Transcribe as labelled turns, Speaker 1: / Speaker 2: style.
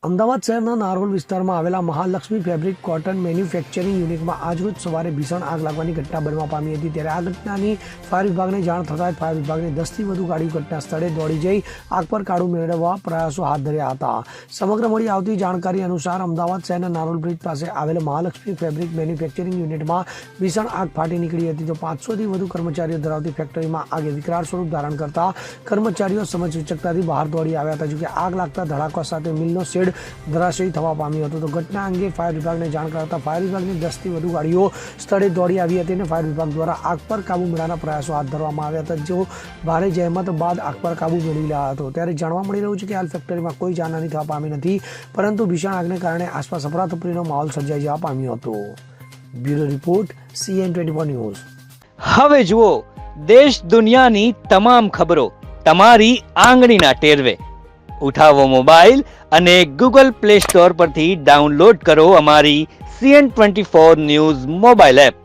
Speaker 1: અમદાવાદ શહેરના નારોલ વિસ્તારમાં આવેલા મહાલક્ષ્મી ફેબ્રિક કોટન મેન્યુફેક્ચરિંગ યુનિટમાં આજરોજ સવારે ભીષણ આગ લાગવાની ઘટના બનવા પામી હતી। ત્યારે આ ઘટનાની ફાયર વિભાગને જાણ થતાં જ ફાયર વિભાગની 10થી વધુ ગાડીઓ ઘટના સ્થળે દોડી જઈ આગ પર કાબૂ મેળવવા પ્રયાસો હાથ ધર્યા હતા। સમગ્ર મળી આવતી જાણકારી અનુસાર અમદાવાદ શહેરના નારોલ બ્રિજ પાસે આવેલ મહાલક્ષ્મી ફેબ્રિક મેન્યુફેક્ચરિંગ યુનિટમાં ભીષણ આગ ફાટી નીકળી હતી। તો 500થી વધુ કર્મચારીઓ ધરાવતી ફેક્ટરીમાં આગે વિકરાળ સ્વરૂપ ધારણ કરતા કર્મચારીઓ સમજવિચકતાથી બહાર દોડી આવ્યા હતા। જોકે આગ લાગતા ધડાકા સાથે મિલનો શેડ ધરાશયી થવા પામ્યો હતો। તો ઘટના અંગે ફાયર વિભાગને જાણ કરતા ફાયર વિભાગની 10થી વધુ ગાડીઓ સ્થળે દોડી આવી હતી અને ફાયર વિભાગ દ્વારા આગ પર કાબૂ મેળવવાના પ્રયાસો હાથ ધરવામાં આવ્યા હતા। જો ભારે જહેમત બાદ આગ પર કાબૂ મેળવી રહ્યા હતો। ત્યારે જાણવા મળી રહ્યું છે કે હાલ ફેક્ટરીમાં કોઈ જાનહાની થવા પામી નથી, પરંતુ ભીષણ આગને કારણે આસપાસ અફરાતફરીનો માહોલ સર્જાઈ જવા પામ્યો હતો। Bureau report CN24 news.
Speaker 2: હવે જુઓ દેશ દુનિયાની તમામ ખબરો તમારી આંગળીના ટેરવે। ઉઠાવો મોબાઈલ અને ગૂગલ પ્લે સ્ટોર પરથી ડાઉનલોડ કરો અમારી CN24 ન્યૂઝ મોબાઈલ એપ।